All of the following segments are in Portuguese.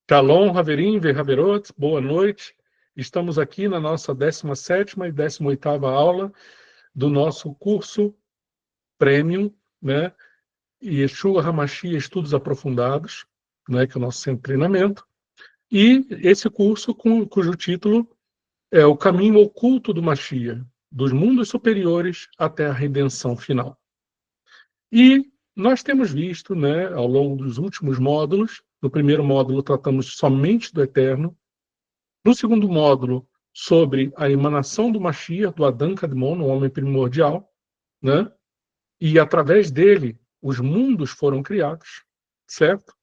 Shalom, Haverim, Verhaverot, boa noite. Estamos aqui na nossa 17ª e 18ª aula do nosso curso Premium, né? Yeshua HaMashiach Estudos Aprofundados, né? Que é o nosso centro de treinamento. E esse curso, cujo título é O Caminho Oculto do Mashiach, dos mundos superiores até a redenção final. E nós temos visto, né, ao longo dos últimos módulos, no primeiro módulo tratamos somente do Eterno, no segundo módulo sobre a emanação do Mashiach, do Adão Kadmon, o homem primordial, né, e através dele os mundos foram criados, certo?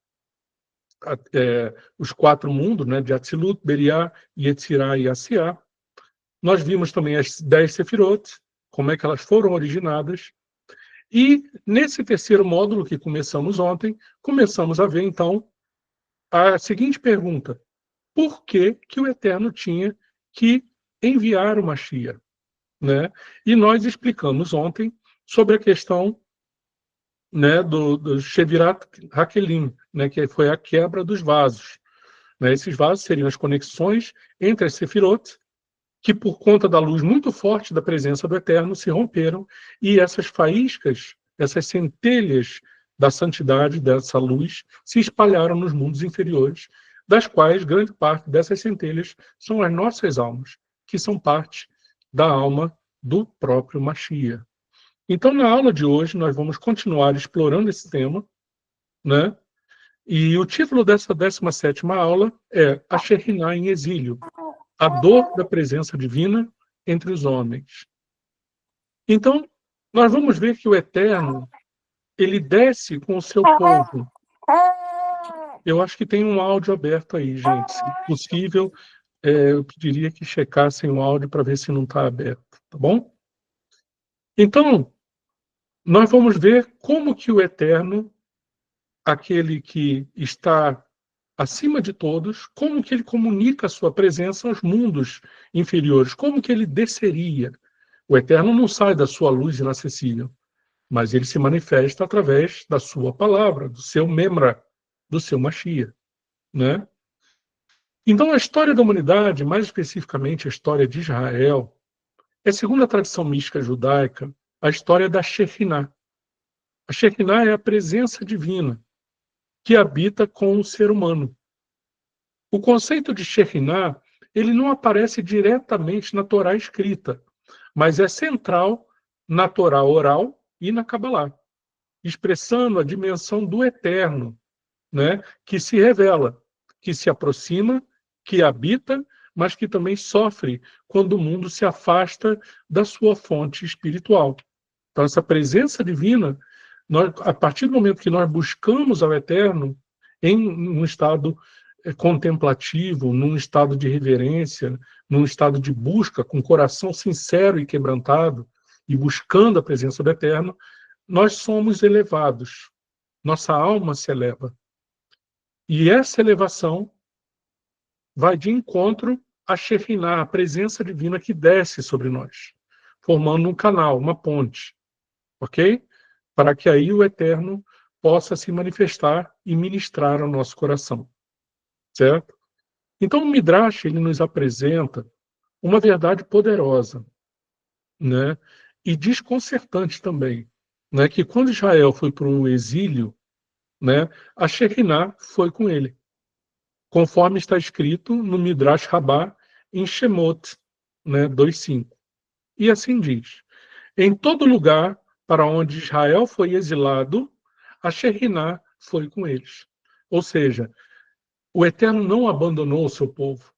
Os 4 mundos, né, de Atzilut, Beriá, Yetzirah e Asiá. Nós vimos também as 10 Sefirot, como é que elas foram originadas. E nesse terceiro módulo que começamos ontem, começamos a ver, então, a seguinte pergunta: por que que o Eterno tinha que enviar o Mashiach, né? E nós explicamos ontem sobre a questão, né, do Shevirat Hakelim, né, que foi a quebra dos vasos, né? Esses vasos seriam as conexões entre as Sefirot, que por conta da luz muito forte da presença do Eterno se romperam, e essas faíscas, essas centelhas da santidade dessa luz se espalharam nos mundos inferiores, das quais grande parte dessas centelhas são as nossas almas, que são parte da alma do próprio Mashiach. Então, na aula de hoje, nós vamos continuar explorando esse tema, né? E o título dessa 17ª aula é A Shekhinah em Exílio, a dor da presença divina entre os homens. Então, nós vamos ver que o Eterno, ele desce com o seu povo. Eu acho que tem um áudio aberto aí, gente. Se possível, eu pediria que checassem o áudio para ver se não está aberto, tá bom? Então, nós vamos ver como que o Eterno, aquele que está acima de todos, como que ele comunica a sua presença aos mundos inferiores, como que ele desceria. O Eterno não sai da sua luz inacessível, mas ele se manifesta através da sua palavra, do seu Memra, do seu Mashiach, né? Então, a história da humanidade, mais especificamente a história de Israel, é, segundo a tradição mística judaica, a história da Shekhinah. A Shekhinah é a presença divina que habita com o ser humano. O conceito de Shekhinah, ele não aparece diretamente na Torá escrita, mas é central na Torá oral e na Kabbalah, expressando a dimensão do eterno, né, que se revela, que se aproxima, que habita, mas que também sofre quando o mundo se afasta da sua fonte espiritual. Então, essa presença divina, a partir do momento que nós buscamos ao eterno em um estado contemplativo, num estado de reverência, num estado de busca, com coração sincero e quebrantado, e buscando a presença do eterno, nós somos elevados. Nossa alma se eleva. E essa elevação vai de encontro à Shekhinah, a presença divina que desce sobre nós, formando um canal, uma ponte, ok? Para que aí o Eterno possa se manifestar e ministrar ao nosso coração, certo? Então o Midrash, ele nos apresenta uma verdade poderosa, né? E desconcertante também, né? Que quando Israel foi para o exílio, né, a Shekhinah foi com ele, conforme está escrito no Midrash Rabbah, em Shemot, né, 2:5. E assim diz: em todo lugar para onde Israel foi exilado, a Shekhinah foi com eles. Ou seja, o Eterno não abandonou o seu povo.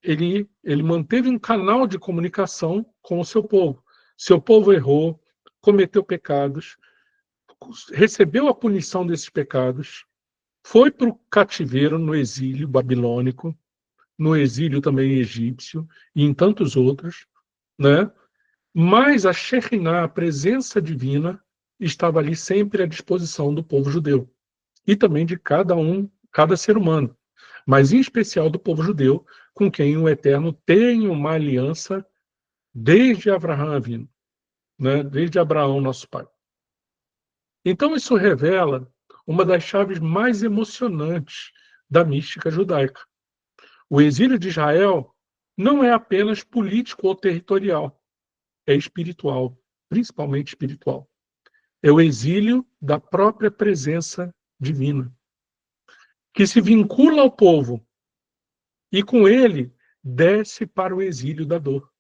Ele manteve um canal de comunicação com o seu povo. Seu povo errou, cometeu pecados, recebeu a punição desses pecados, foi para o cativeiro no exílio babilônico, no exílio também egípcio e em tantos outros, né? Mas a Shekhinah, a presença divina, estava ali sempre à disposição do povo judeu e também de cada ser humano, mas em especial do povo judeu, com quem o Eterno tem uma aliança desde Abraão vindo, né? Desde Abraão, nosso pai. Então isso revela uma das chaves mais emocionantes da mística judaica. O exílio de Israel não é apenas político ou territorial, é espiritual, principalmente espiritual. É o exílio da própria presença divina, que se vincula ao povo e com ele desce para o exílio da dor,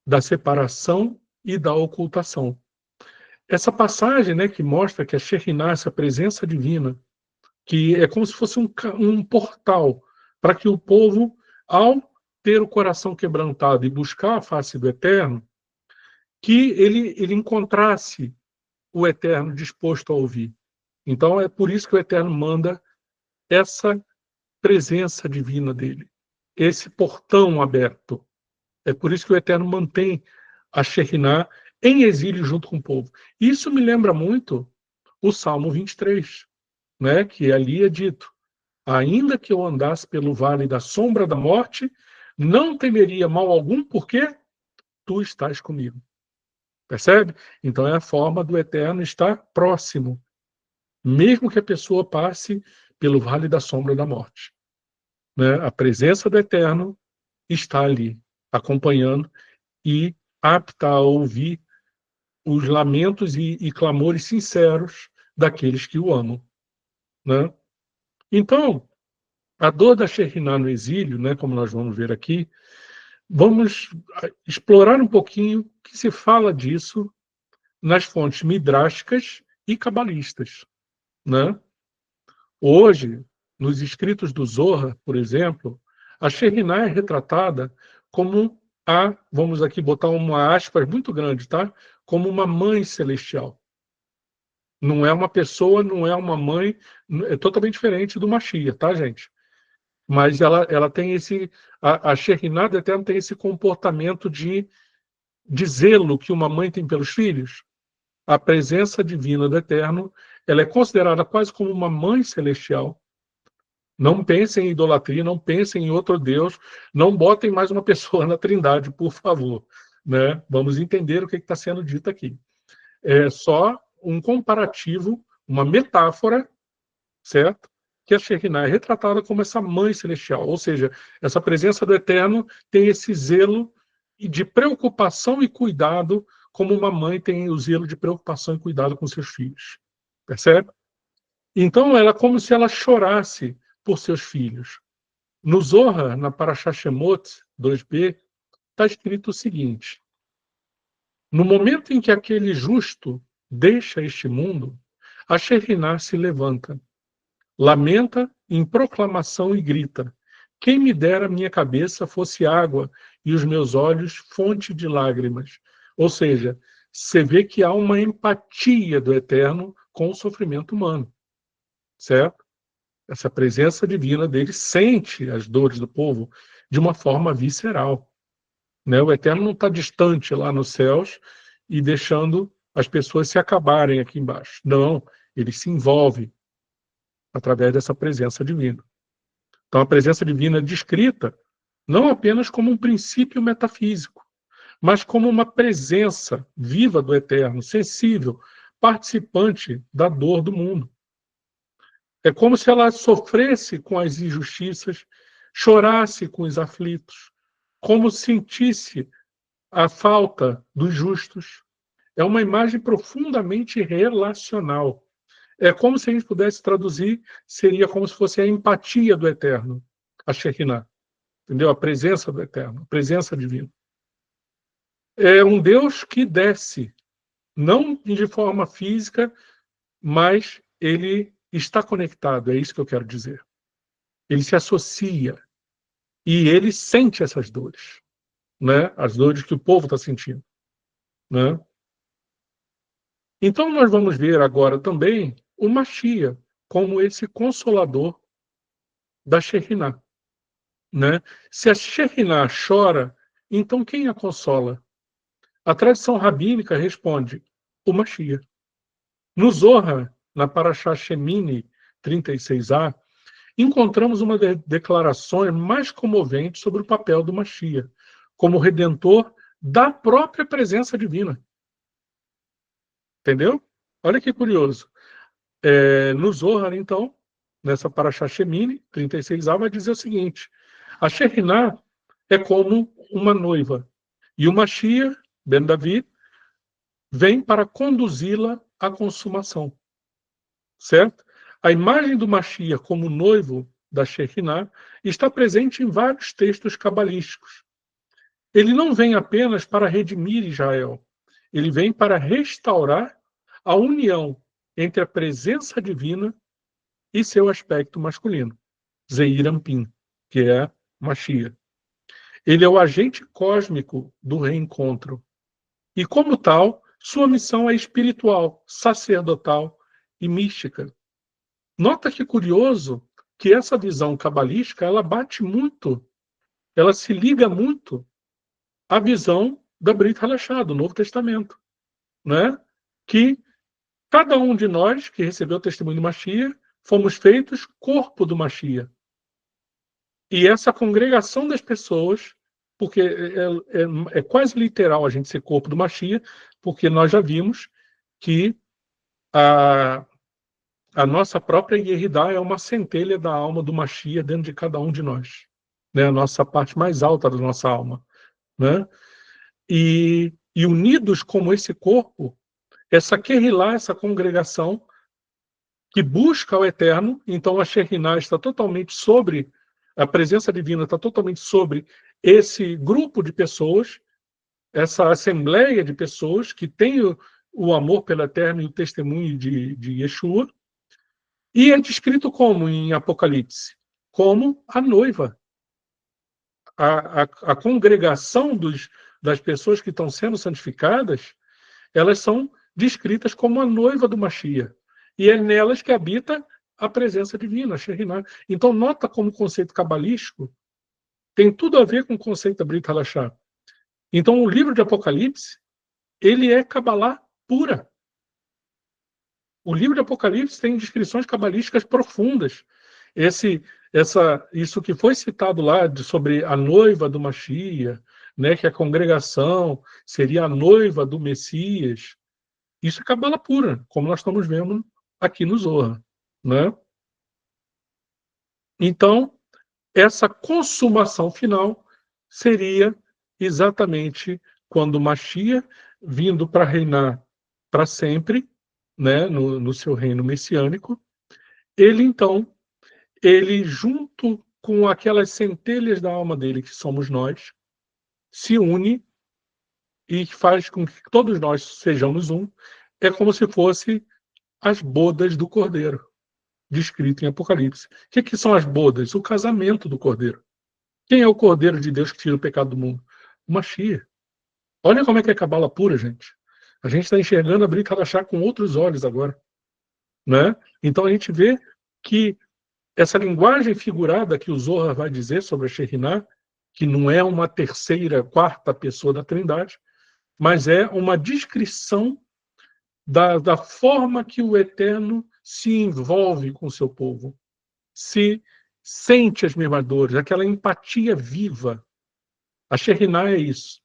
da separação e da ocultação. Essa passagem, né, que mostra que a Shekhinah, essa presença divina, que é como se fosse um portal para que o povo, ao ter o coração quebrantado e buscar a face do Eterno, que ele encontrasse o Eterno disposto a ouvir. Então é por isso que o Eterno manda essa presença divina dele, esse portão aberto. É por isso que o Eterno mantém a Shekhinah em exílio junto com o povo. Isso me lembra muito o Salmo 23, né, que ali é dito: ainda que eu andasse pelo vale da sombra da morte, não temeria mal algum, porque tu estás comigo. Percebe? Então é a forma do Eterno estar próximo, mesmo que a pessoa passe pelo vale da sombra da morte, né? A presença do Eterno está ali, acompanhando e apta a ouvir os lamentos e clamores sinceros daqueles que o amam, né? Então, a dor da Shekhinah no exílio, né, como nós vamos ver aqui, vamos explorar um pouquinho o que se fala disso nas fontes midráshicas e cabalistas, né? Hoje, nos escritos do Zohar, por exemplo, a Shekhinah é retratada como vamos aqui botar uma aspas muito grande, tá? Como uma mãe celestial. Não é uma pessoa, não é uma mãe, é totalmente diferente do Mashiach, tá, gente? Mas ela tem a Shekhinah do Eterno tem esse comportamento de zelo que uma mãe tem pelos filhos. A presença divina do Eterno, ela é considerada quase como uma mãe celestial. Não pensem em idolatria, não pensem em outro Deus, não botem mais uma pessoa na Trindade, por favor, né? Vamos entender o que está sendo dito aqui. É só um comparativo, uma metáfora, certo? Que a Shekhinah é retratada como essa mãe celestial, ou seja, essa presença do Eterno tem esse zelo de preocupação e cuidado, como uma mãe tem o zelo de preocupação e cuidado com seus filhos. Percebe? Então, ela é como se ela chorasse por seus filhos. No Zohar, na Parashá Shemot 2b, está escrito o seguinte: no momento em que aquele justo deixa este mundo, a Shekhinah se levanta, lamenta em proclamação e grita: quem me dera minha cabeça fosse água e os meus olhos fonte de lágrimas. Ou seja, você vê que há uma empatia do Eterno com o sofrimento humano, certo? Essa presença divina dele sente as dores do povo de uma forma visceral, né? O Eterno não está distante lá nos céus e deixando as pessoas se acabarem aqui embaixo. Não, ele se envolve através dessa presença divina. Então, a presença divina é descrita não apenas como um princípio metafísico, mas como uma presença viva do Eterno, sensível, participante da dor do mundo. É como se ela sofresse com as injustiças, chorasse com os aflitos, como sentisse a falta dos justos. É uma imagem profundamente relacional. É como se a gente pudesse traduzir, seria como se fosse a empatia do Eterno, a Shekhinah, entendeu? A presença do Eterno, a presença divina. É um Deus que desce, não de forma física, mas ele está conectado, é isso que eu quero dizer. Ele se associa e ele sente essas dores, né? As dores que o povo está sentindo, né? Então nós vamos ver agora também o Mashiach como esse consolador da Shekhinah, né? Se a Shekhinah chora, então quem a consola? A tradição rabínica responde: o Mashiach. No Zohar, na Parashá Shemini 36a, encontramos uma das declarações mais comoventes sobre o papel do Mashiach, como redentor da própria presença divina. Entendeu? Olha que curioso. No Zohar, então, nessa Parashá Shemini, 36a, vai dizer o seguinte: a Shekhinah é como uma noiva, e o Mashiach, Ben Davi, vem para conduzi-la à consumação, certo? A imagem do Mashiach como noivo da Shekhinah está presente em vários textos cabalísticos. Ele não vem apenas para redimir Israel, ele vem para restaurar a união entre a presença divina e seu aspecto masculino, Zeir Anpin, que é Mashiach. Ele é o agente cósmico do reencontro. E, como tal, sua missão é espiritual, sacerdotal e mística. Nota que curioso que essa visão cabalística, ela bate muito, ela se liga muito à visão da Brit Halashá, do Novo Testamento, né? Que cada um de nós que recebeu o testemunho do Mashiach, fomos feitos corpo do Mashiach. E essa congregação das pessoas, porque é quase literal a gente ser corpo do Mashiach, porque nós já vimos que a nossa própria Yeridá é uma centelha da alma do Mashiach dentro de cada um de nós, né? A nossa parte mais alta da nossa alma, né? E unidos como esse corpo, essa Kehilá, essa congregação que busca o eterno, então a Shekhinah está totalmente sobre, a presença divina está totalmente sobre esse grupo de pessoas, essa assembleia de pessoas que tem o amor pelo eterno e o testemunho de Yeshua, e é descrito como em Apocalipse? Como a noiva. A congregação das pessoas que estão sendo santificadas, elas são descritas como a noiva do Mashiach. E é nelas que habita a presença divina, a Shekhinah. Então, nota como o conceito cabalístico tem tudo a ver com o conceito da Brit Halashá. Então, o livro de Apocalipse, ele é Cabalá pura. O livro de Apocalipse tem descrições cabalísticas profundas. Isso que foi citado lá sobre a noiva do Mashiach, né, que a congregação seria a noiva do Messias, isso é cabala pura, como nós estamos vendo aqui no Zohar, né? Então, essa consumação final seria exatamente quando o Mashiach, vindo para reinar para sempre, né, no seu reino messiânico, ele junto com aquelas centelhas da alma dele, que somos nós, se une e faz com que todos nós sejamos um. É como se fosse as bodas do Cordeiro, descrito em Apocalipse. O que são as bodas? O casamento do Cordeiro. Quem é o Cordeiro de Deus que tira o pecado do mundo? O Mashiach. Olha como é que é cabala pura, gente. A gente está enxergando a Brit Halashá com outros olhos agora, né? Então a gente vê que essa linguagem figurada que o Zohar vai dizer sobre a Shekhinah, que não é uma terceira, quarta pessoa da Trindade, mas é uma descrição da forma que o Eterno se envolve com o seu povo, se sente as mesmas dores, aquela empatia viva. A Shekhinah é isso,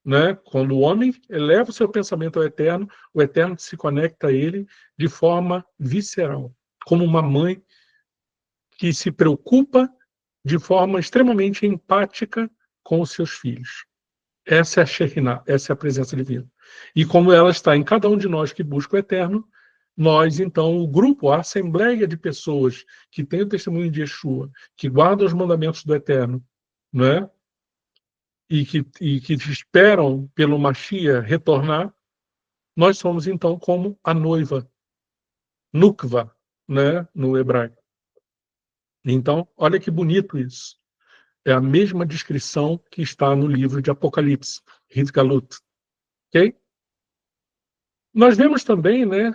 né? Quando o homem eleva o seu pensamento ao Eterno, o Eterno se conecta a ele de forma visceral, como uma mãe que se preocupa de forma extremamente empática com os seus filhos. Essa é a Shekhinah, essa é a presença divina. E como ela está em cada um de nós que busca o eterno, nós, então, o grupo, a assembleia de pessoas que tem o testemunho de Yeshua, que guardam os mandamentos do eterno, não é? E que esperam pelo Mashiach retornar, nós somos, então, como a noiva, Nukva, né, no hebraico. Então, olha que bonito isso. É a mesma descrição que está no livro de Apocalipse, Hitgalut. Ok? Nós vemos também, né,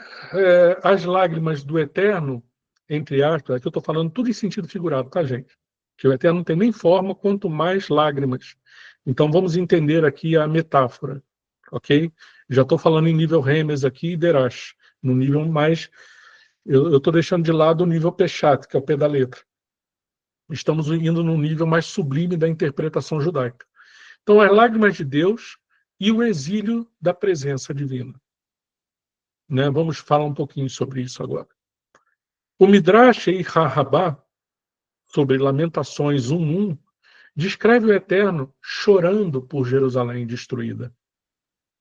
as lágrimas do Eterno, entre aspas, aqui eu estou falando tudo em sentido figurado, tá, gente? Que o Eterno não tem nem forma, quanto mais lágrimas. Então vamos entender aqui a metáfora, ok? Já estou falando em nível Remes aqui e Derash, no nível mais... Eu estou deixando de lado o nível Peshat, que é o pé da letra. Estamos indo no nível mais sublime da interpretação judaica. Então, as lágrimas de Deus e o exílio da presença divina. Né? Vamos falar um pouquinho sobre isso agora. O Midrash Ei-Ha-Rabbah, sobre Lamentações 1:1, descreve o Eterno chorando por Jerusalém destruída,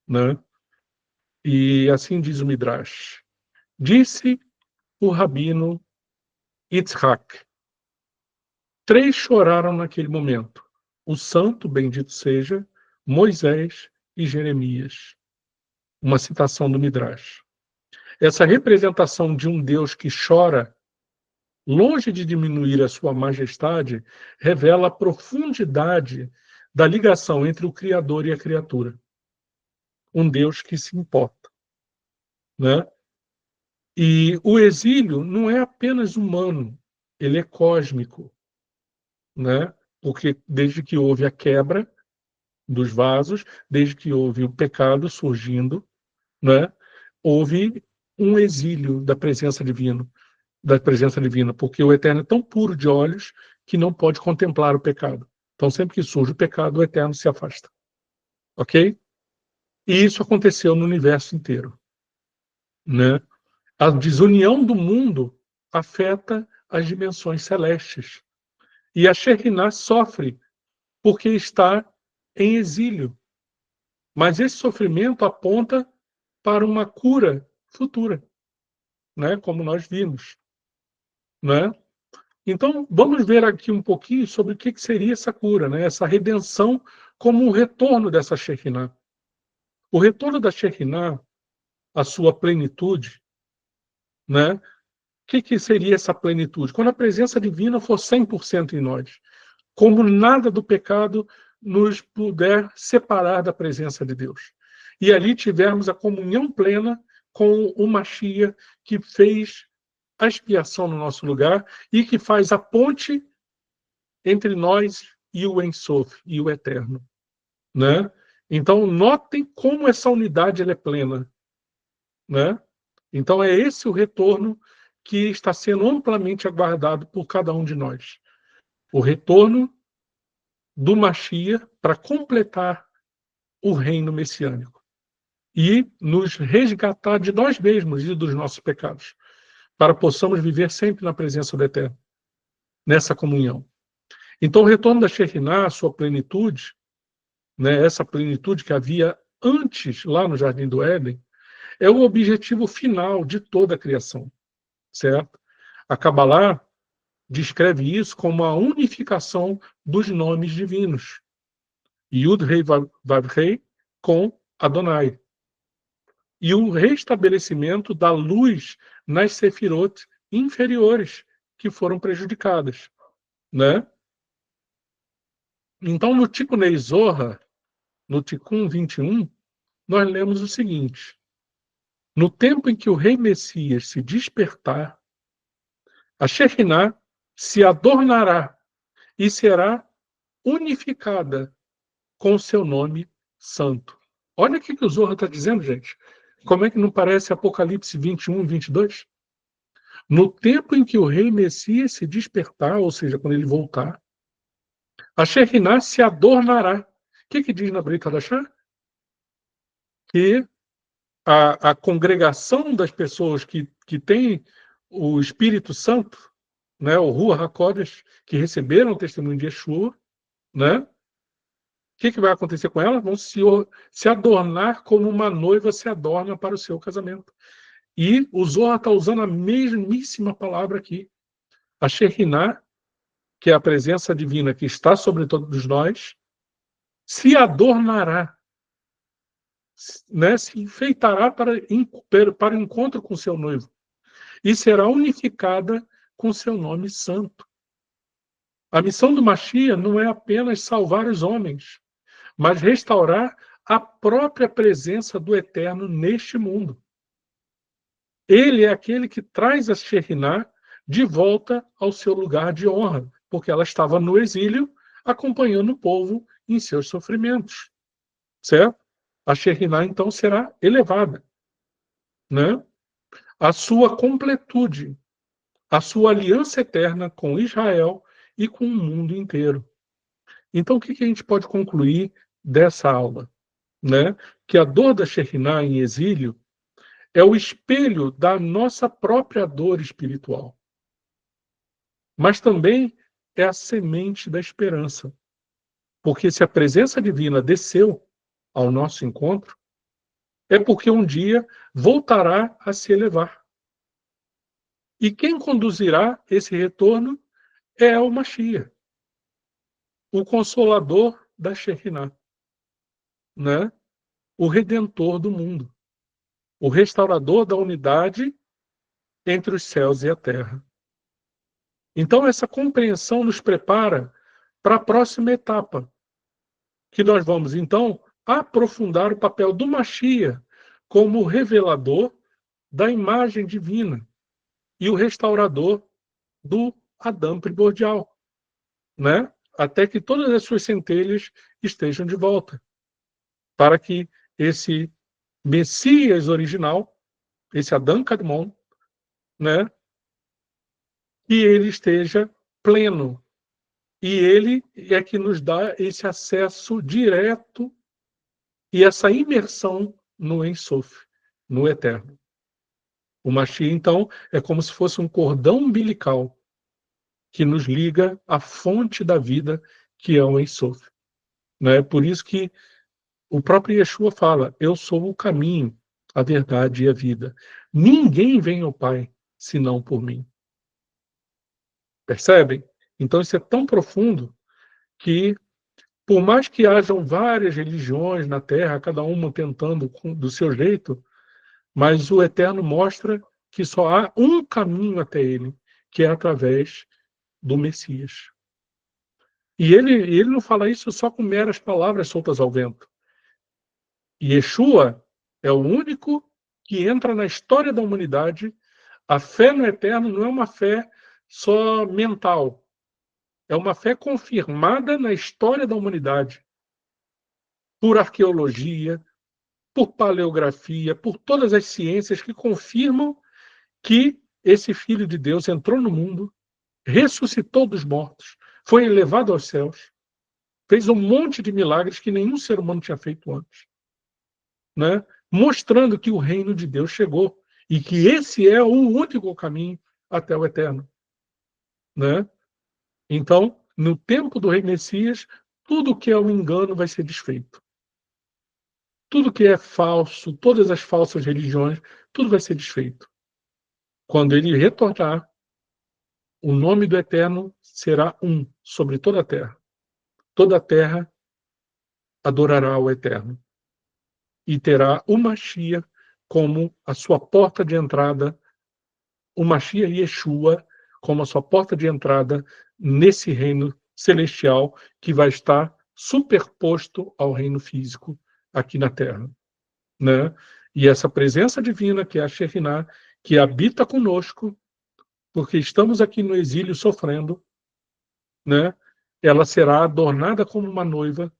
né? E assim diz o Midrash. Disse o rabino Yitzhak: 3 choraram naquele momento: o santo, bendito seja, Moisés e Jeremias. Uma citação do Midrash. Essa representação de um Deus que chora, longe de diminuir a sua majestade, revela a profundidade da ligação entre o Criador e a criatura. Um Deus que se importa, né? E o exílio não é apenas humano, ele é cósmico, né? Porque desde que houve a quebra dos vasos, desde que houve o pecado surgindo, né? Houve um exílio da presença divina, porque o Eterno é tão puro de olhos que não pode contemplar o pecado. Então, sempre que surge o pecado, o Eterno se afasta. Ok? E isso aconteceu no universo inteiro, né? A desunião do mundo afeta as dimensões celestes. E a Shekhinah sofre porque está em exílio. Mas esse sofrimento aponta para uma cura futura, né? Como nós vimos, né? Então, vamos ver aqui um pouquinho sobre o que seria essa cura, né? Essa redenção como um retorno dessa Shekhinah. O retorno da Shekhinah, a sua plenitude, né? O que seria essa plenitude? Quando a presença divina for 100% em nós. Como nada do pecado nos puder separar da presença de Deus. E ali tivermos a comunhão plena com o Mashiach, que fez a expiação no nosso lugar e que faz a ponte entre nós e o Ensof, e o Eterno, né? Então, notem como essa unidade ela é plena, né? Então, é esse o retorno que está sendo amplamente aguardado por cada um de nós. O retorno do Mashiach para completar o reino messiânico e nos resgatar de nós mesmos e dos nossos pecados, para possamos viver sempre na presença do Eterno, nessa comunhão. Então, o retorno da Shekhinah, a sua plenitude, né, essa plenitude que havia antes, lá no Jardim do Éden, é o objetivo final de toda a criação, certo? A Kabbalah descreve isso como a unificação dos nomes divinos. Yud, Rei, Vav, Rei, com Adonai. E o restabelecimento da luz nas sefirot inferiores que foram prejudicadas, né? Então, no Tikunei Zohar, no Tikkun 21, nós lemos o seguinte: no tempo em que o rei Messias se despertar, a Shekhinah se adornará e será unificada com o seu nome santo. Olha o que o Zohar está dizendo, gente. Como é que não parece Apocalipse 21 e 22? No tempo em que o rei Messias se despertar, ou seja, quando ele voltar, a Shekhinah se adornará. O que diz na Brit Hadashah? Que a congregação das pessoas que tem o Espírito Santo, né, o Ruach HaKodesh, que receberam o testemunho de Yeshua, né? O que vai acontecer com elas? Vão se adornar como uma noiva se adorna para o seu casamento. E o Zohar está usando a mesmíssima palavra aqui. A Shekhinah, que é a presença divina que está sobre todos nós, se adornará, né? Se enfeitará para o encontro com seu noivo. E será unificada com seu nome santo. A missão do Mashiach não é apenas salvar os homens, mas restaurar a própria presença do Eterno neste mundo. Ele é aquele que traz a Shekhinah de volta ao seu lugar de honra, porque ela estava no exílio, acompanhando o povo em seus sofrimentos. Certo? A Shekhinah, então, será elevada, né? A sua completude, a sua aliança eterna com Israel e com o mundo inteiro. Então, o que a gente pode concluir dessa aula? Né? Que a dor da Shekhinah em exílio é o espelho da nossa própria dor espiritual. mas também é a semente da esperança. Porque se a presença divina desceu ao nosso encontro, é porque um dia voltará a se elevar. E quem conduzirá esse retorno é o Mashiach, o consolador da Shekinah, né? O redentor do mundo, o restaurador da unidade entre os céus e a terra. Então, essa compreensão nos prepara para a próxima etapa, que nós vamos, então, aprofundar o papel do Mashiach como revelador da imagem divina e o restaurador do Adão primordial, né? Até que todas as suas centelhas estejam de volta, para que esse Messias original, esse Adão Kadmon, né, que ele esteja pleno. E ele é que nos dá esse acesso direto e essa imersão no Ein Sof, no eterno. O Mashiach, então, é como se fosse um cordão umbilical que nos liga à fonte da vida, que é o Ein Sof. Né? Por isso que o próprio Yeshua fala: eu sou o caminho, a verdade e a vida. Ninguém vem ao Pai senão por mim. Percebem? Então isso é tão profundo que, por mais que hajam várias religiões na Terra, cada uma tentando do seu jeito, mas o Eterno mostra que só há um caminho até Ele, que é através do Messias. E ele não fala isso só com meras palavras soltas ao vento. Yeshua é o único que entra na história da humanidade. A fé no Eterno não é uma fé só mental, é uma fé confirmada na história da humanidade, por arqueologia, por paleografia, por todas as ciências que confirmam que esse Filho de Deus entrou no mundo, ressuscitou dos mortos, foi elevado aos céus, fez um monte de milagres que nenhum ser humano tinha feito antes, né? Mostrando que o reino de Deus chegou e que esse é o único caminho até o eterno, né? Então, no tempo do rei Messias, tudo que é um engano vai ser desfeito. Tudo que é falso, todas as falsas religiões, tudo vai ser desfeito. Quando ele retornar, o nome do Eterno será um sobre toda a terra. Toda a terra adorará o Eterno. E terá o Mashiach como a sua porta de entrada, o Mashiach Yeshua como a sua porta de entrada nesse reino celestial que vai estar superposto ao reino físico aqui na terra, né? E essa presença divina, que é a Shekhinah, que habita conosco, porque estamos aqui no exílio sofrendo, né? Ela será adornada como uma noiva,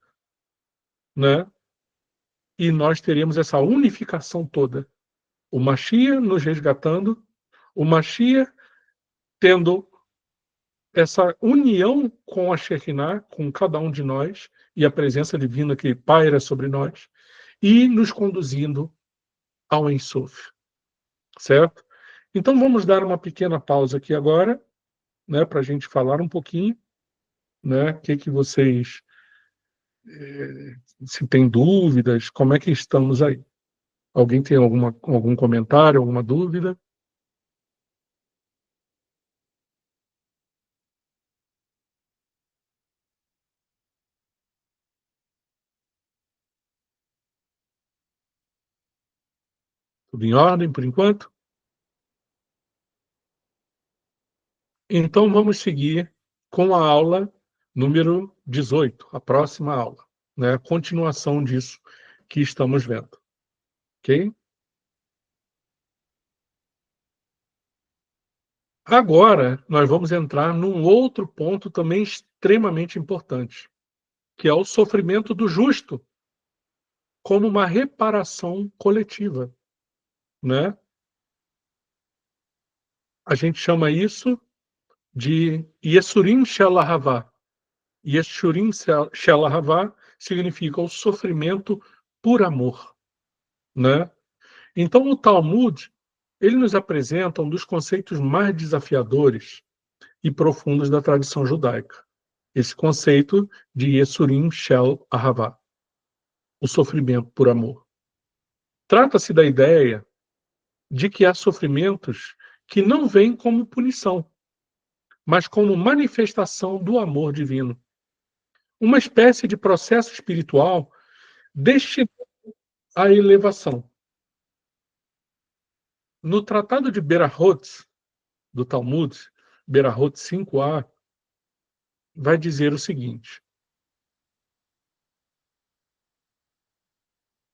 né? E nós teremos essa unificação toda. O Mashiach nos resgatando, o Mashiach tendo essa união com a Shekhinah, com cada um de nós, e a presença divina que paira sobre nós, e nos conduzindo ao Ein Sof, certo? Então vamos dar uma pequena pausa aqui agora, né, para a gente falar um pouquinho, né, o que vocês, se tem dúvidas, como é que estamos aí? Alguém tem algum comentário, alguma dúvida? Tudo em ordem por enquanto? Então vamos seguir com a aula número 18, a próxima aula, né? A continuação disso que estamos vendo, ok? Agora nós vamos entrar num outro ponto também extremamente importante, que é o sofrimento do justo como uma reparação coletiva, né? A gente chama isso de Yesurim Shel Ahavá. Yesurim Shel Ahavá significa o sofrimento por amor, né? Então o Talmud, ele nos apresenta um dos conceitos mais desafiadores e profundos da tradição judaica. Esse conceito de Yesurim Shel Ahavá, o sofrimento por amor. Trata-se da ideia de que há sofrimentos que não vêm como punição, mas como manifestação do amor divino. Uma espécie de processo espiritual destinado à elevação. No Tratado de Berahot, do Talmud, Berahot 5a, vai dizer o seguinte: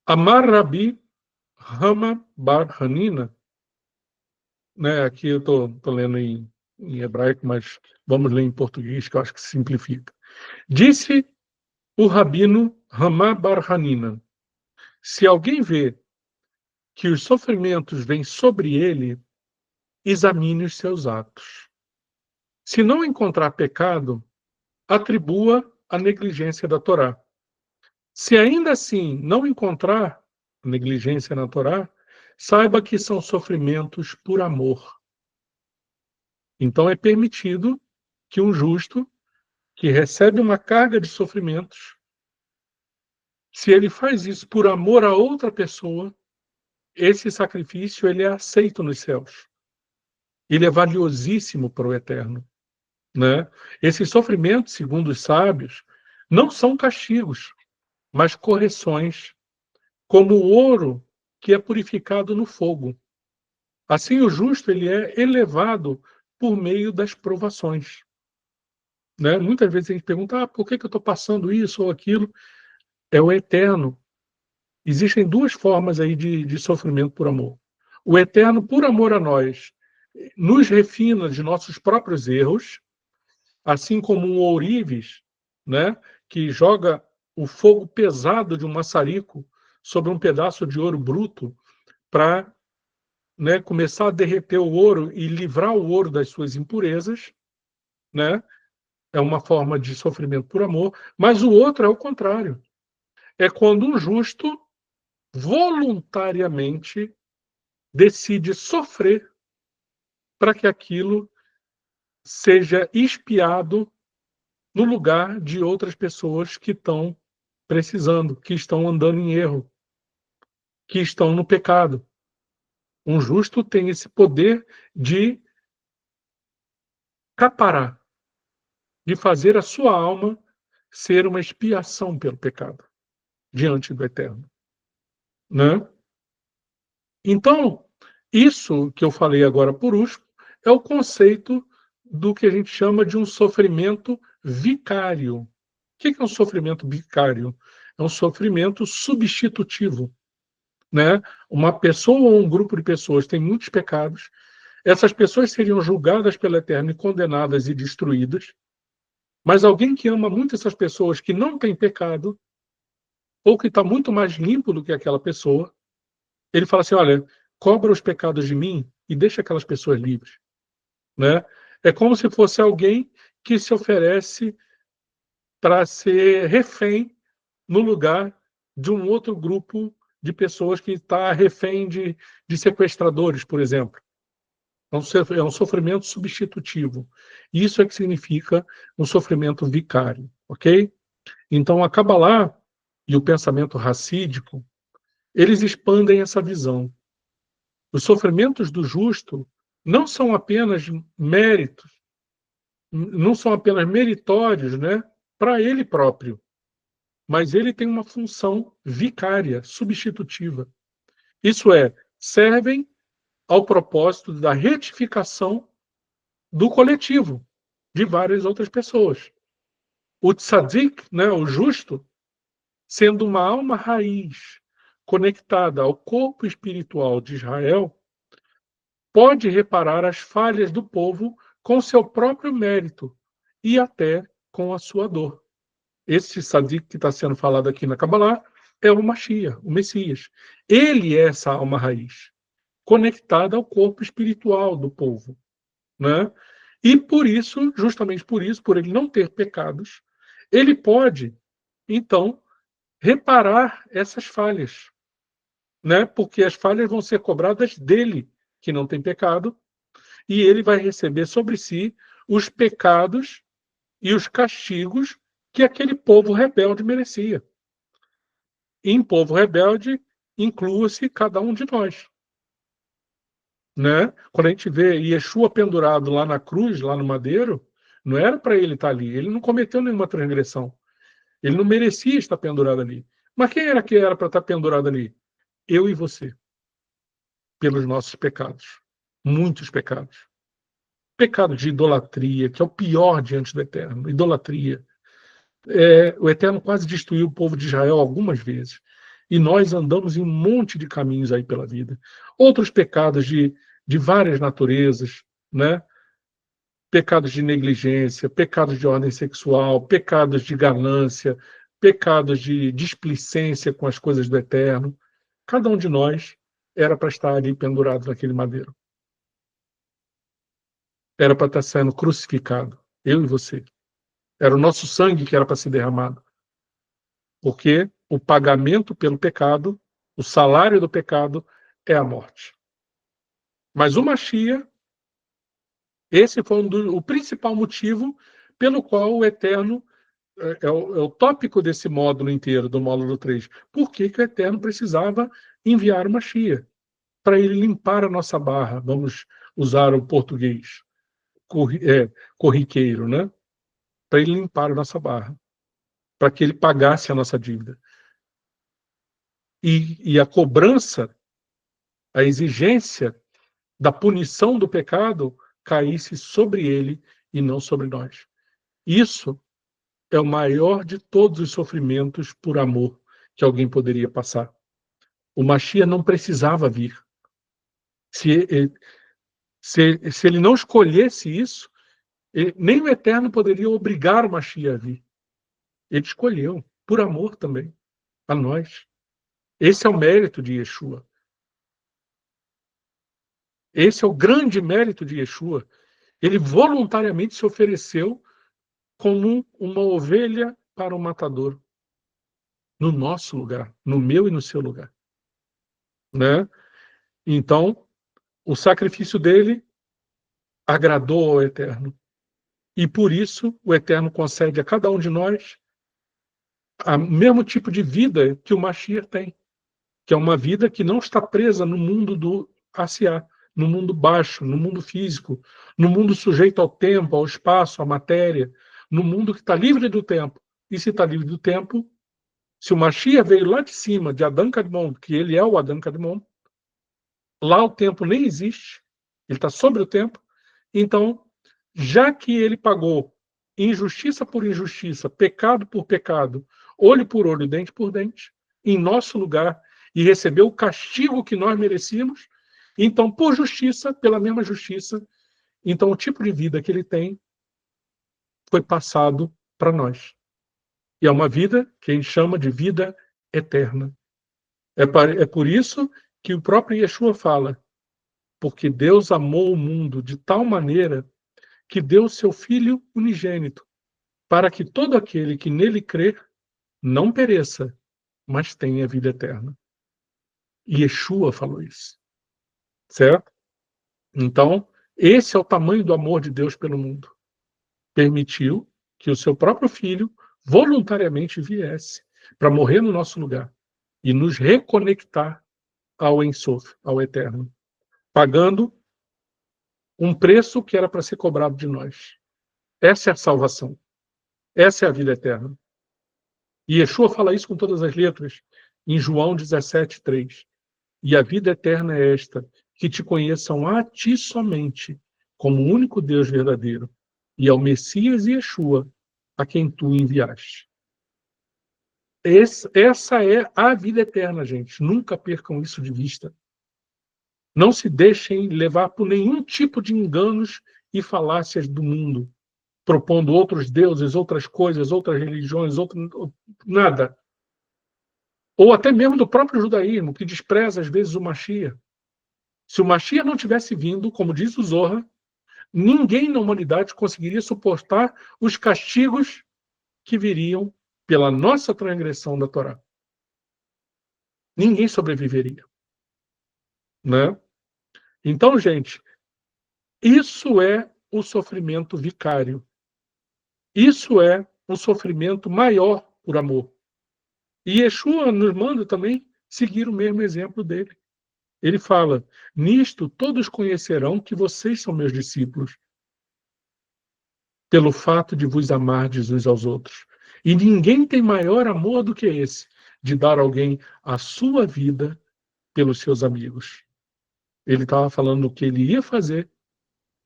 Amar Rabi Hama Bar Hanina, né, aqui eu estou lendo em hebraico, mas vamos ler em português, que eu acho que simplifica. Disse o rabino Hama Bar Hanina: se alguém vê que os sofrimentos vêm sobre ele, examine os seus atos. Se não encontrar pecado, atribua a negligência da Torá. Se ainda assim não encontrar negligência na Torá, saiba que são sofrimentos por amor. Então é permitido que um justo que recebe uma carga de sofrimentos, se ele faz isso por amor a outra pessoa, esse sacrifício ele é aceito nos céus. Ele é valiosíssimo para o eterno, né? Esses sofrimentos, segundo os sábios, não são castigos, mas correções, como o ouro que é purificado no fogo. Assim, o justo ele é elevado por meio das provações, né? Muitas vezes a gente pergunta, por que eu estou passando isso ou aquilo? É o eterno. Existem duas formas aí de sofrimento por amor. O eterno, por amor a nós, nos refina de nossos próprios erros, assim como um ourives, né, que joga o fogo pesado de um maçarico sobre um pedaço de ouro bruto para, né, começar a derreter o ouro e livrar o ouro das suas impurezas, né? É uma forma de sofrimento por amor, mas o outro é o contrário. É quando um justo voluntariamente decide sofrer para que aquilo seja expiado no lugar de outras pessoas que estão precisando, que estão andando em erro, que estão no pecado. Um justo tem esse poder de caparar, de fazer a sua alma ser uma expiação pelo pecado diante do Eterno, né? Então, isso que eu falei agora por último é o conceito do que a gente chama de um sofrimento vicário. O que é um sofrimento vicário? É um sofrimento substitutivo, né? Uma pessoa ou um grupo de pessoas tem muitos pecados, essas pessoas seriam julgadas pelo Eterno e condenadas e destruídas, mas alguém que ama muito essas pessoas que não tem pecado, ou que está muito mais limpo do que aquela pessoa, ele fala assim, olha, cobra os pecados de mim e deixa aquelas pessoas livres, né? É como se fosse alguém que se oferece para ser refém no lugar de um outro grupo de pessoas que está refém de sequestradores, por exemplo. É um sofrimento substitutivo. Isso é que significa um sofrimento vicário, ok? Então, a Kabbalah e o pensamento racídico, eles expandem essa visão. Os sofrimentos do justo não são apenas méritos, não são apenas meritórios, né, para ele próprio, mas ele tem uma função vicária, substitutiva. Isso é, servem ao propósito da retificação do coletivo, de várias outras pessoas. O tzadik, né, o justo, sendo uma alma raiz conectada ao corpo espiritual de Israel, pode reparar as falhas do povo com seu próprio mérito e até com a sua dor. Esse tzadik que está sendo falado aqui na Kabbalah é o Mashiach, o Messias. Ele é essa alma raiz, conectada ao corpo espiritual do povo, né? E por isso, justamente por isso, por ele não ter pecados, ele pode, então, reparar essas falhas, né? Porque as falhas vão ser cobradas dele, que não tem pecado, e ele vai receber sobre si os pecados e os castigos que aquele povo rebelde merecia. E em povo rebelde, inclua-se cada um de nós. Né? Quando a gente vê Yeshua pendurado lá na cruz, lá no madeiro, não era para ele estar ali. Ele não cometeu nenhuma transgressão. Ele não merecia estar pendurado ali. Mas quem era que era para estar pendurado ali? Eu e você. Pelos nossos pecados. Muitos pecados. Pecado de idolatria, que é o pior diante do Eterno. Idolatria. O Eterno quase destruiu o povo de Israel algumas vezes. E nós andamos em um monte de caminhos aí pela vida. Outros pecados de várias naturezas, né? Pecados de negligência, pecados de ordem sexual, pecados de ganância, pecados de displicência com as coisas do Eterno. Cada um de nós era para estar ali pendurado naquele madeiro. Era para estar sendo crucificado, eu e você. Era o nosso sangue que era para ser derramado. Porque o pagamento pelo pecado, o salário do pecado é a morte. Mas o Mashiach, esse foi o principal motivo pelo qual o Eterno é o tópico desse módulo inteiro, do módulo 3. Por que o Eterno precisava enviar o Mashiach? Para ele limpar a nossa barra, vamos usar o português corriqueiro, né? Para ele limpar a nossa barra, para que ele pagasse a nossa dívida. E a cobrança, a exigência da punição do pecado caísse sobre ele e não sobre nós. Isso é o maior de todos os sofrimentos por amor que alguém poderia passar. O Mashiach não precisava vir. Se ele não escolhesse isso, nem o Eterno poderia obrigar o Mashiach a vir. Ele escolheu, por amor também, a nós. Esse é o mérito de Yeshua. Esse é o grande mérito de Yeshua. Ele voluntariamente se ofereceu como uma ovelha para o matador. No nosso lugar, no meu e no seu lugar. Né? Então, o sacrifício dele agradou ao Eterno. E por isso o Eterno concede a cada um de nós o mesmo tipo de vida que o Mashiach tem, que é uma vida que não está presa no mundo do Asiá, no mundo baixo, no mundo físico, no mundo sujeito ao tempo, ao espaço, à matéria, no mundo que está livre do tempo. E se está livre do tempo, se o Mashiach veio lá de cima, de Adão Kadmon, que ele é o Adão Kadmon, lá o tempo nem existe, ele está sobre o tempo, então, já que ele pagou injustiça por injustiça, pecado por pecado, olho por olho, dente por dente, em nosso lugar, e recebeu o castigo que nós merecíamos, então, por justiça, pela mesma justiça, então o tipo de vida que ele tem foi passado para nós. E é uma vida que a gente chama de vida eterna. É por isso que o próprio Yeshua fala, porque Deus amou o mundo de tal maneira que deu seu Filho unigênito, para que todo aquele que nele crer não pereça, mas tenha vida eterna. E Yeshua falou isso. Certo? Então, esse é o tamanho do amor de Deus pelo mundo. Permitiu que o seu próprio Filho voluntariamente viesse para morrer no nosso lugar e nos reconectar ao Ensof, ao Eterno, pagando um preço que era para ser cobrado de nós. Essa é a salvação. Essa é a vida eterna. E Yeshua fala isso com todas as letras, em João 17:3. E a vida eterna é esta, que te conheçam a ti somente, como o único Deus verdadeiro, e ao Messias e Yeshua, a quem tu enviaste. Essa é a vida eterna, gente. Nunca percam isso de vista. Não se deixem levar por nenhum tipo de enganos e falácias do mundo, propondo outros deuses, outras coisas, outras religiões, nada. Ou até mesmo do próprio judaísmo, que despreza às vezes o Mashiach. Se o Mashiach não tivesse vindo, como diz o Zohar, ninguém na humanidade conseguiria suportar os castigos que viriam pela nossa transgressão da Torá. Ninguém sobreviveria. Né? Então, gente, isso é o sofrimento vicário. Isso é um sofrimento maior por amor. E Yeshua nos manda também seguir o mesmo exemplo dele. Ele fala: nisto todos conhecerão que vocês são meus discípulos, pelo fato de vos amardes uns aos outros. E ninguém tem maior amor do que esse, de dar a alguém a sua vida pelos seus amigos. Ele estava falando o que ele ia fazer,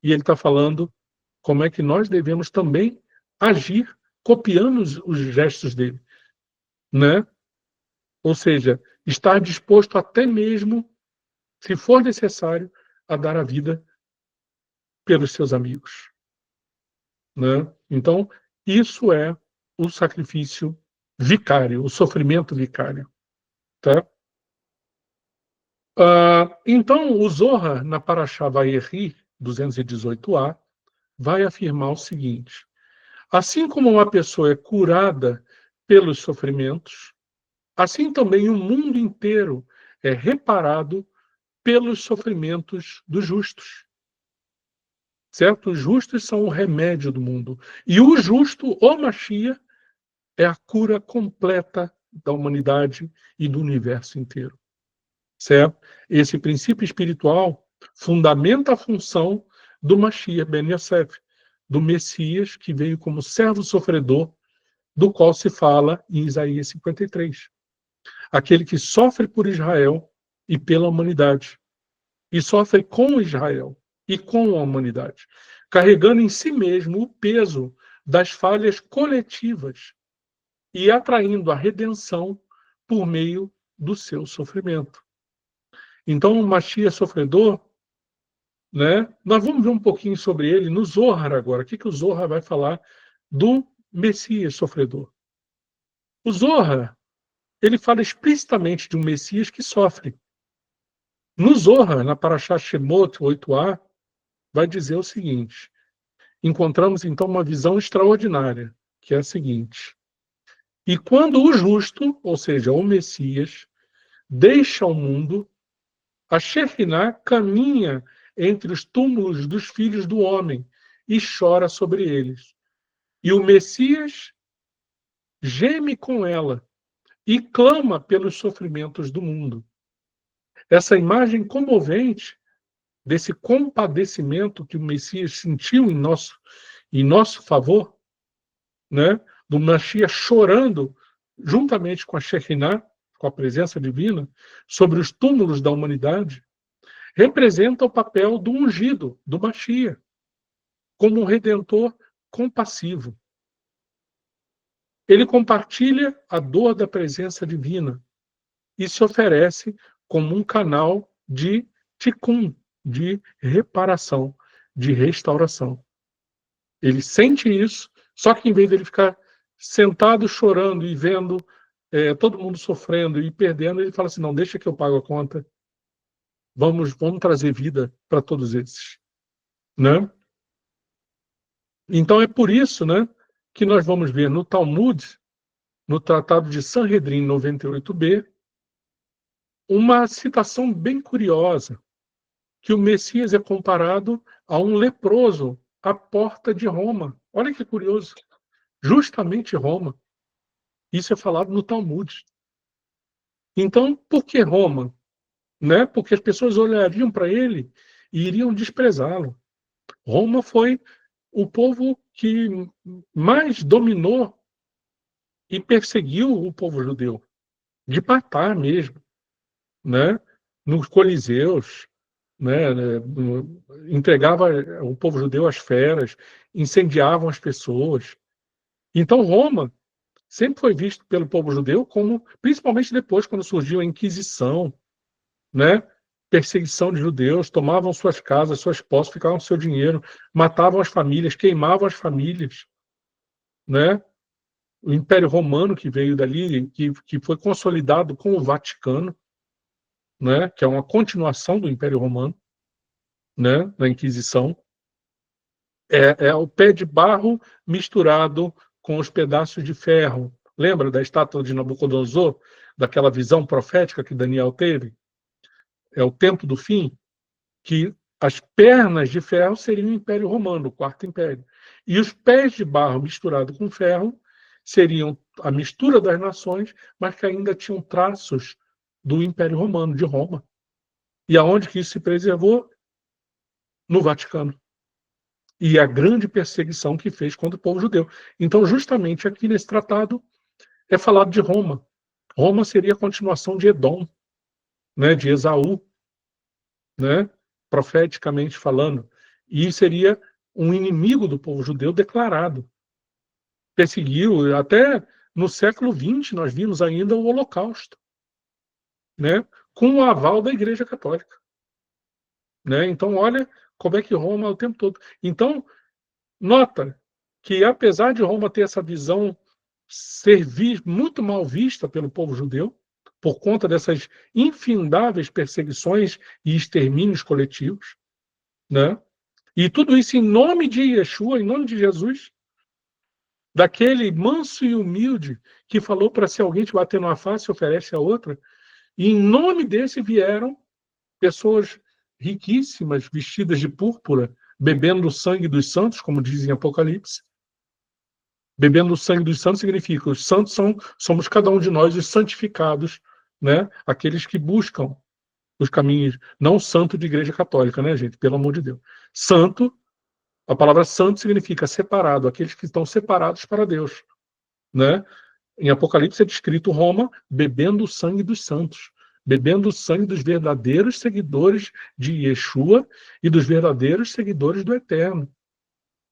e ele está falando como é que nós devemos também agir, copiando os gestos dele, né? Ou seja, estar disposto até mesmo, se for necessário, a dar a vida pelos seus amigos, né? Então, isso é o sacrifício vicário, o sofrimento vicário, tá? Então, o Zohar, na Parashá Vayeri, 218a, vai afirmar o seguinte: assim como uma pessoa é curada pelos sofrimentos, assim também o mundo inteiro é reparado pelos sofrimentos dos justos. Certo? Os justos são o remédio do mundo. E o justo, o Mashiach, é a cura completa da humanidade e do universo inteiro. Certo? Esse princípio espiritual fundamenta a função do Mashiach Ben Yosef, do Messias que veio como servo sofredor, do qual se fala em Isaías 53. Aquele que sofre por Israel e pela humanidade. E sofre com Israel e com a humanidade, carregando em si mesmo o peso das falhas coletivas e atraindo a redenção por meio do seu sofrimento. Então, o Mashiach sofredor, né? Nós vamos ver um pouquinho sobre ele no Zohar agora. O que o Zohar vai falar do Messias sofredor? O Zohar, ele fala explicitamente de um Messias que sofre. No Zohar, na Parashá Shemot 8a, vai dizer o seguinte: encontramos então uma visão extraordinária, que é a seguinte: e quando o justo, ou seja, o Messias, deixa o mundo, a Shekinah caminha entre os túmulos dos filhos do homem e chora sobre eles. E o Messias geme com ela e clama pelos sofrimentos do mundo. Essa imagem comovente desse compadecimento que o Messias sentiu em nosso favor, né? Do Mashiach chorando juntamente com a Shekinah, com a presença divina, sobre os túmulos da humanidade, representa o papel do ungido, do Mashiach, como um redentor compassivo. Ele compartilha a dor da presença divina e se oferece como um canal de tikkun, de reparação, de restauração. Ele sente isso, só que em vez de ele ficar sentado chorando e vendo todo mundo sofrendo e perdendo, ele fala assim: não, deixa que eu pago a conta. Vamos trazer vida para todos esses, né? Então é por isso, né, que nós vamos ver no Talmud, no Tratado de Sanhedrin 98b, uma citação bem curiosa, que o Messias é comparado a um leproso à porta de Roma. Olha que curioso. Justamente Roma. Isso é falado no Talmud. Então, por que Roma? Né? Porque as pessoas olhariam para ele e iriam desprezá-lo. Roma foi o povo que mais dominou e perseguiu o povo judeu, de matar mesmo, né? Nos coliseus, né? Entregava o povo judeu às feras, incendiavam as pessoas. Então, Roma sempre foi visto pelo povo judeu como, principalmente depois, quando surgiu a Inquisição, né? Perseguição de judeus, tomavam suas casas, suas posses, ficavam com seu dinheiro, matavam as famílias, queimavam as famílias, né? O Império Romano que veio dali, que foi consolidado com o Vaticano, né? Que é uma continuação do Império Romano, né? Da Inquisição, é o pé de barro misturado com os pedaços de ferro. Lembra da estátua de Nabucodonosor, daquela visão profética que Daniel teve? É o tempo do fim, que As pernas de ferro seriam o Império Romano, o Quarto Império. E os pés de barro misturado com ferro seriam a mistura das nações, mas que ainda tinham traços do Império Romano, de Roma. E aonde que isso se preservou? No Vaticano. E a grande perseguição que fez contra o povo judeu. Então, justamente aqui nesse tratado é falado de Roma. Roma seria a continuação de Edom, né, de Esaú, né, profeticamente falando. E seria um inimigo do povo judeu declarado. Perseguiu, até no século XX nós vimos ainda o Holocausto, né, com o aval da Igreja Católica. Né? Então, olha como é que Roma o tempo todo. Então, nota que, apesar de Roma ter essa visão ser muito mal vista pelo povo judeu, por conta dessas infindáveis perseguições e extermínios coletivos, né? E tudo isso em nome de Yeshua, em nome de Jesus, daquele manso e humilde que falou para se alguém te bater numa face, oferece a outra, e em nome desse vieram pessoas riquíssimas, vestidas de púrpura, bebendo o sangue dos santos, como diz em Apocalipse. Bebendo o sangue dos santos significa os santos somos cada um de nós, os santificados, né? Aqueles que buscam os caminhos, não santo de igreja católica, né, gente? Pelo amor de Deus. Santo, a palavra santo significa separado, aqueles que estão separados para Deus, né? Em Apocalipse é descrito Roma bebendo o sangue dos santos, bebendo o sangue dos verdadeiros seguidores de Yeshua e dos verdadeiros seguidores do Eterno,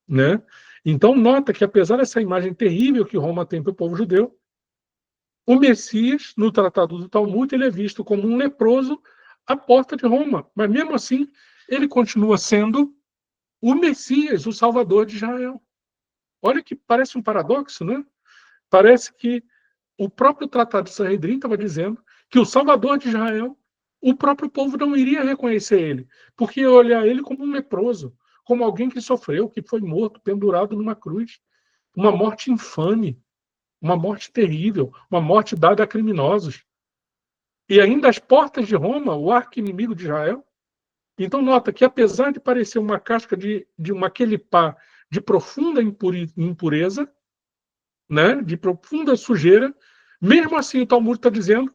né? Então nota que apesar dessa imagem terrível que Roma tem para o povo judeu, o Messias, no Tratado do Talmud, ele é visto como um leproso à porta de Roma, mas mesmo assim ele continua sendo o Messias, o Salvador de Israel. Olha que parece um paradoxo, né? Parece que o próprio Tratado de Sanhedrin estava dizendo que o Salvador de Israel, o próprio povo não iria reconhecer ele, porque ia olhar ele como um leproso, como alguém que sofreu, que foi morto, pendurado numa cruz. Uma morte infame, uma morte terrível, uma morte dada a criminosos. E ainda às portas de Roma, o arqui-inimigo de Israel. Então nota que apesar de parecer uma casca de uma quelipá de profunda impureza, né, de profunda sujeira, mesmo assim o Talmud está dizendo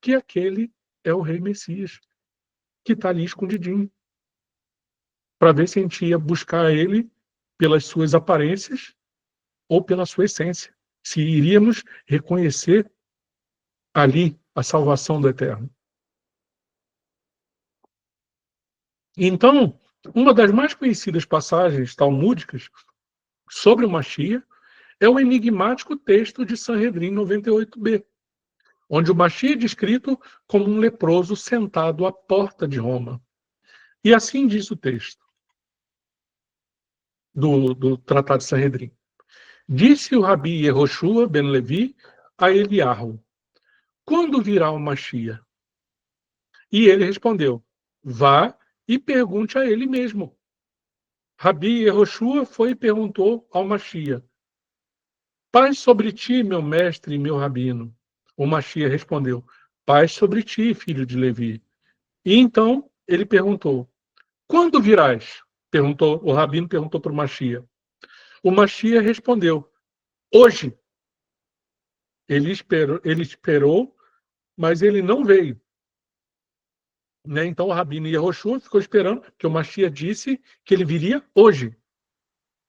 que aquele é o rei Messias, que está ali escondidinho, para ver se a gente ia buscar ele pelas suas aparências ou pela sua essência, se iríamos reconhecer ali a salvação do Eterno. Então, uma das mais conhecidas passagens talmúdicas sobre o Mashiach é o enigmático texto de Sanhedrin 98b, onde o Mashiach é descrito como um leproso sentado à porta de Roma. E assim diz o texto do Tratado de Sanhedrin. Disse o Rabi Yehoshua ben Levi a Eliarro: quando virá o Mashiach? E ele respondeu: vá e pergunte a ele mesmo. Rabi Yehoshua foi e perguntou ao Mashiach: paz sobre ti, meu mestre e meu rabino. O Mashiach respondeu: paz sobre ti, filho de Levi. E então ele perguntou: quando virás? O rabino perguntou para o Mashiach. O Mashiach respondeu: hoje. Ele esperou, mas ele não veio. Né? Então o rabino Yehoshua ficou esperando, porque o Mashiach disse que ele viria hoje.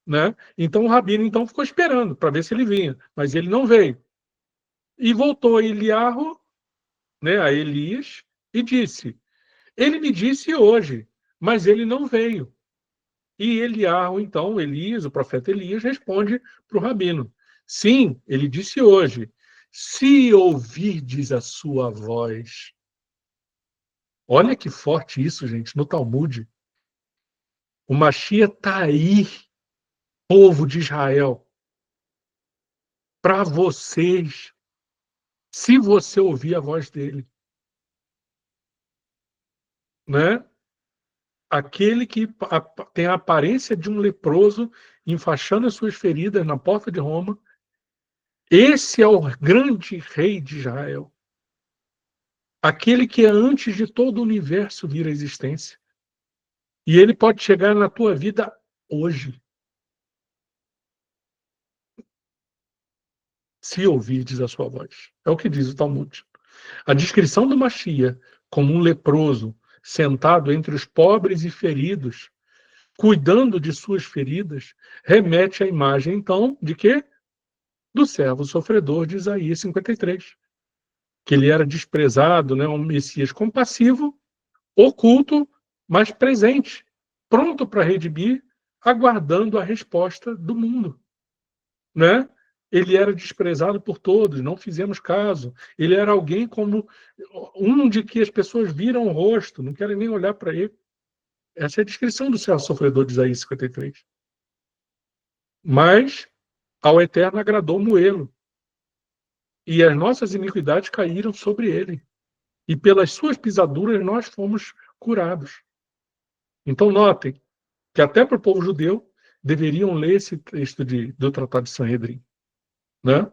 Né? Então o rabino então ficou esperando para ver se ele vinha, mas ele não veio. E voltou a Eliarro, né, a Elias, e disse: ele me disse hoje, mas ele não veio. E Eliarro, então, Elias, o profeta Elias, responde para o rabino: sim, ele disse hoje, se ouvirdes a sua voz. Olha que forte isso, gente, no Talmud. O Mashiach está aí, povo de Israel, para vocês, se você ouvir a voz dele. Né? Aquele que tem a aparência de um leproso, enfaixando as suas feridas na porta de Roma, esse é o grande rei de Israel. Aquele que é antes de todo o universo vir à existência. E ele pode chegar na tua vida hoje, se ouvirdes a sua voz. É o que diz o Talmud. A descrição do Machia como um leproso sentado entre os pobres e feridos, cuidando de suas feridas, remete à imagem, então, de quê? Do servo sofredor de Isaías 53. Que ele era desprezado, né? Um Messias compassivo, oculto, mas presente, pronto para redimir, aguardando a resposta do mundo, né? Ele era desprezado por todos, não fizemos caso. Ele era alguém como um de que as pessoas viram o rosto, não querem nem olhar para ele. Essa é a descrição do servo sofredor de Isaías 53. Mas ao Eterno agradou moê-lo, e as nossas iniquidades caíram sobre ele, e pelas suas pisaduras nós fomos curados. Então notem que até para o povo judeu deveriam ler esse texto do Tratado de Sanhedrin, né?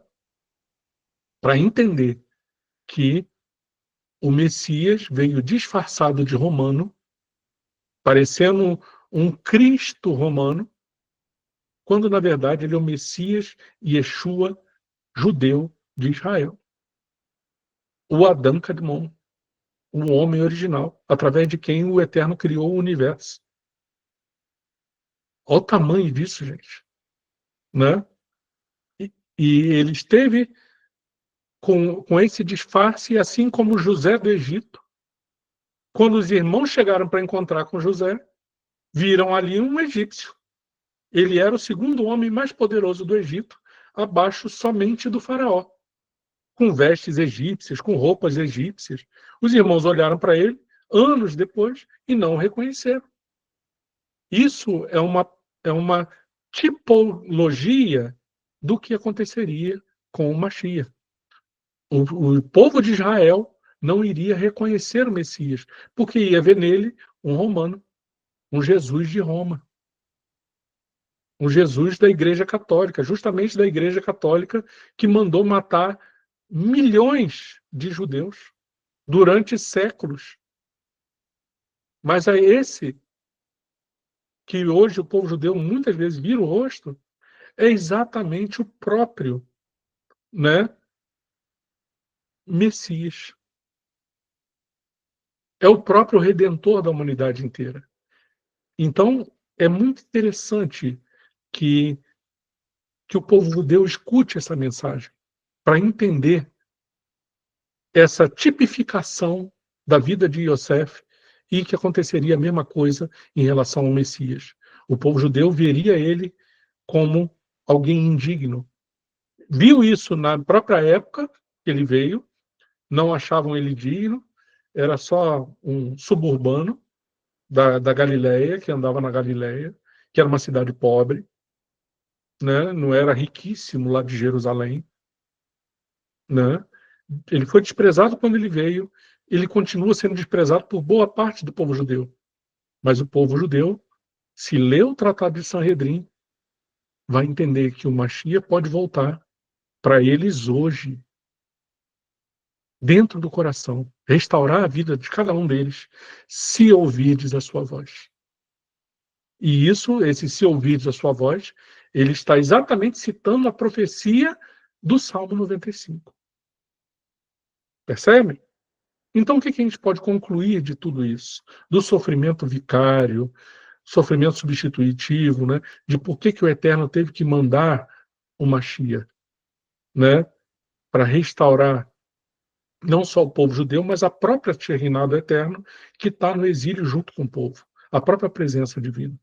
Para entender que o Messias veio disfarçado de romano, parecendo um Cristo romano, quando na verdade ele é o Messias Yeshua judeu de Israel. O Adam Kadmon, o homem original, através de quem o Eterno criou o universo. Olha o tamanho disso, gente. Né? E ele esteve com esse disfarce, assim como José do Egito. Quando os irmãos chegaram para encontrar com José, viram ali um egípcio. Ele era o segundo homem mais poderoso do Egito, abaixo somente do faraó, com vestes egípcias, com roupas egípcias. Os irmãos olharam para ele, anos depois, e não o reconheceram. Isso é uma tipologia do que aconteceria com o Mashiach. O povo de Israel não iria reconhecer o Messias, porque ia ver nele um romano, um Jesus de Roma, um Jesus da Igreja Católica, justamente da Igreja Católica que mandou matar milhões de judeus durante séculos. Mas é esse que hoje o povo judeu muitas vezes vira o rosto, é exatamente o próprio, né, Messias. É o próprio Redentor da humanidade inteira. Então, é muito interessante que, que o povo judeu escute essa mensagem, para entender essa tipificação da vida de Yosef e que aconteceria a mesma coisa em relação ao Messias. O povo judeu veria ele como alguém indigno. Viu isso na própria época que ele veio, não achavam ele digno, era só um suburbano da Galileia, que andava na Galileia, que era uma cidade pobre, né? Não era riquíssimo lá de Jerusalém, né? Ele foi desprezado quando ele veio, ele continua sendo desprezado por boa parte do povo judeu. Mas o povo judeu, se lê o Tratado de Sanhedrin, vai entender que o Mashiach pode voltar para eles hoje, dentro do coração, restaurar a vida de cada um deles, se ouvirdes a sua voz. E isso, esse se ouvirdes a sua voz, ele está exatamente citando a profecia do Salmo 95. Percebe? Então, o que a gente pode concluir de tudo isso? Do sofrimento vicário, sofrimento substitutivo, né? De por que o Eterno teve que mandar o Mashiach, né? Para restaurar não só o povo judeu, mas a própria Shekhinah do Eterno, que está no exílio junto com o povo, a própria presença divina.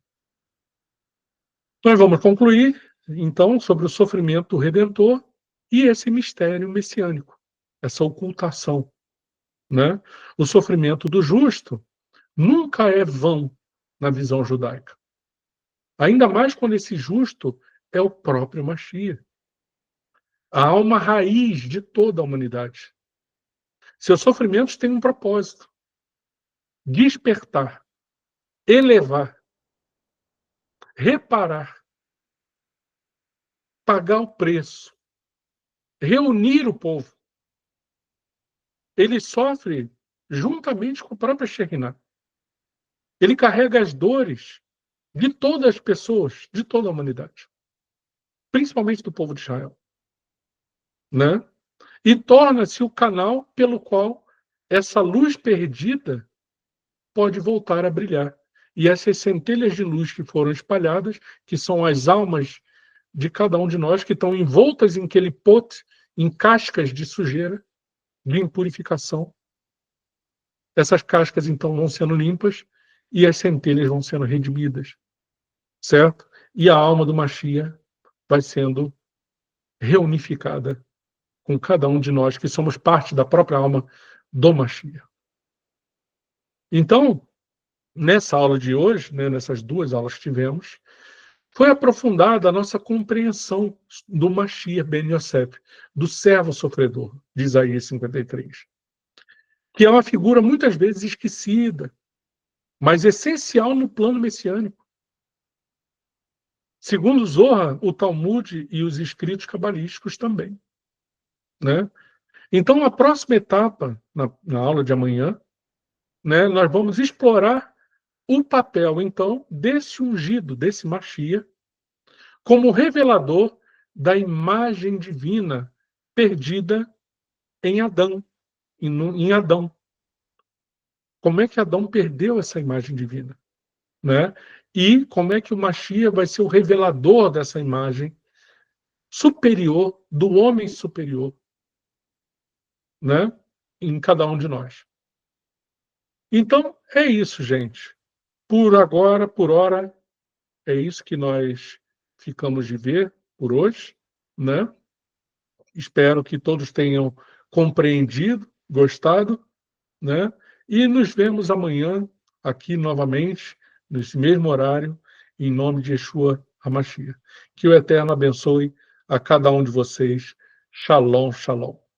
Nós vamos concluir, então, sobre o sofrimento redentor e esse mistério messiânico, essa ocultação, né? O sofrimento do justo nunca é vão na visão judaica. Ainda mais quando esse justo é o próprio Mashiach, a alma raiz de toda a humanidade. Seus sofrimentos têm um propósito: despertar, elevar, reparar, pagar o preço, reunir o povo. Ele sofre juntamente com a própria Shekhinah. Ele carrega as dores de todas as pessoas, de toda a humanidade, principalmente do povo de Israel, né? E torna-se o canal pelo qual essa luz perdida pode voltar a brilhar. E essas centelhas de luz que foram espalhadas, que são as almas de cada um de nós, que estão envoltas em aquele pote, em cascas de sujeira, de impurificação. Essas cascas, então, vão sendo limpas e as centelhas vão sendo redimidas, certo? E a alma do Mashiach vai sendo reunificada com cada um de nós, que somos parte da própria alma do Mashiach. Então, nessa aula de hoje, né, nessas duas aulas que tivemos, foi aprofundada a nossa compreensão do Mashiach Ben Yosef, do servo sofredor, de Isaías 53, que é uma figura muitas vezes esquecida, mas essencial no plano messiânico. Segundo Zohar, o Talmud e os escritos cabalísticos também, né? Então, a próxima etapa, na aula de amanhã, né, nós vamos explorar o papel, então, desse ungido, desse Mashiach, como revelador da imagem divina perdida em Adão, em Adão. Como é que Adão perdeu essa imagem divina, né? E como é que o Mashiach vai ser o revelador dessa imagem superior, do homem superior, né? Em cada um de nós. Então, é isso, gente. Por agora, por hora, é isso que nós ficamos de ver por hoje, né? Espero que todos tenham compreendido, gostado, né? E nos vemos amanhã aqui novamente, nesse mesmo horário, em nome de Yeshua HaMashiach. Que o Eterno abençoe a cada um de vocês. Shalom, shalom.